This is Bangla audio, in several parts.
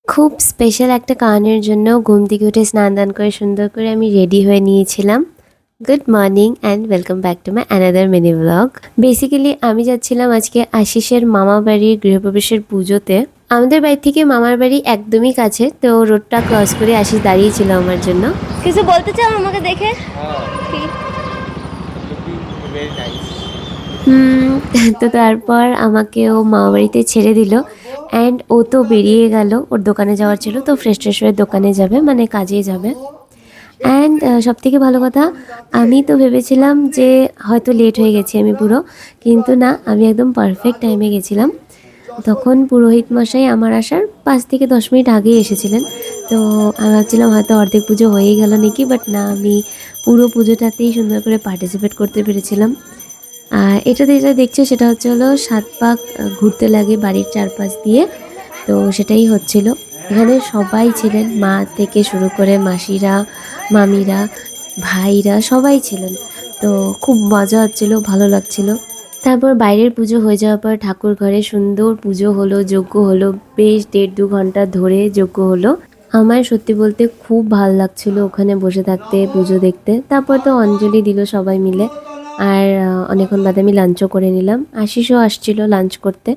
খুব স্পেশাল একটা কারণের জন্য ঘুম থেকে উঠে স্নান দান করে সুন্দর করে আমি রেডি হয়ে নিয়েছিলাম। Good morning and welcome back to my another mini blog. Basically আমি যাচ্ছিলাম আজকে আশিসের মামা বাড়ির গৃহপ্রবেশের পুজোতে। আমাদের বাড়ি থেকে মামার বাড়ি একদমই কাছে, তো রোডটা ক্রস করে আশিস দাঁড়িয়েছিল আমার জন্য। কিছু বলতে চাও আমাকে দেখে? কি? হুম। তো তারপর আমাকে ও মামা বাড়িতে ছেড়ে দিল অ্যান্ড ও তো বেরিয়ে গেল, ওর দোকানে যাওয়ার ছিল, তো ফ্রেশ ট্রেশ হয়ে দোকানে যাবে, মানে কাজেই যাবে। অ্যান্ড সবথেকে ভালো কথা, আমি তো ভেবেছিলাম যে হয়তো লেট হয়ে গেছি আমি পুরো, কিন্তু না, আমি একদম পারফেক্ট টাইমে গেছিলাম। তখন পুরোহিত মশাই আমার আসার 5 থেকে 10 মিনিট আগেই এসেছিলেন। তো আমি ভাবছিলাম হয়তো অর্ধেক পুজো হয়েই গেল নাকি, বাট না, আমি পুরো পুজোটাতেই সুন্দর করে পার্টিসিপেট করতে পেরেছিলাম। আর এটাতে যেটা দেখছো সেটা হচ্ছে হলো 7 পাক ঘুরতে লাগে বাড়ির চারপাশ দিয়ে, তো সেটাই হচ্ছিল। এখানে সবাই ছিলেন, মা থেকে শুরু করে মাসিরা, মামিরা, ভাইরা সবাই ছিলেন। তো খুব মজা হচ্ছিল, ভালো লাগছিল। তারপর বাইরের পুজো হয়ে যাওয়ার পর ঠাকুর ঘরে সুন্দর পুজো হলো, যজ্ঞ হলো, বেশ 1.5-2 ঘন্টা ধরে যজ্ঞ হলো। আমার সত্যি বলতে খুব ভাল লাগছিল ওখানে বসে থাকতে, পুজো দেখতে। তারপর তো অঞ্জলি দিল সবাই মিলে। আর অনেকক্ষণ বাদে আমি লাঞ্চও করে নিলাম, আশিসও আসছিল লাঞ্চ করতে।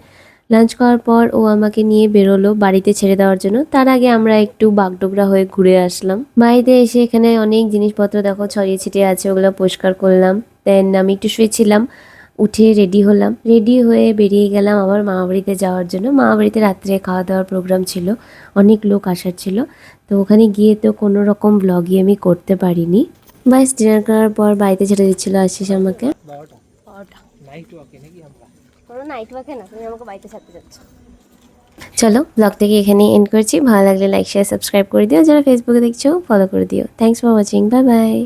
লাঞ্চ করার পর ও আমাকে নিয়ে বেরোলো বাড়িতে ছেড়ে দেওয়ার জন্য। তার আগে আমরা একটু বাগডোগরা হয়ে ঘুরে আসলাম। বাড়িতে এসে এখানে অনেক জিনিসপত্র দেখো ছড়িয়ে ছিটিয়ে আছে, ওগুলো পরিষ্কার করলাম। দেন আমি একটু শুয়েছিলাম, উঠে রেডি হলাম, রেডি হয়ে বেরিয়ে গেলাম আবার মামা বাড়িতে যাওয়ার জন্য। মামা বাড়িতে রাত্রে খাওয়া দাওয়ার প্রোগ্রাম ছিল, অনেক লোক আসার ছিল। তো ওখানে গিয়ে তো কোনো রকম ব্লগই আমি করতে পারিনি। বাস ডিনার করার পর বাড়িতে ছেড়ে দিচ্ছিল আশিস আমাকে। কোনো নাইট ওয়াকে না, তুমি আমাকে বাড়িতে ছাড়তে যাচ্ছ। চলো ব্লগটাকে এখানে এন্ড করছি। ভালো লাগলে লাইক শেয়ার সাবস্ক্রাইব করে দিও, যারা ফেসবুকে দেখছো ফলো করে দিও। Thanks for watching, bye bye.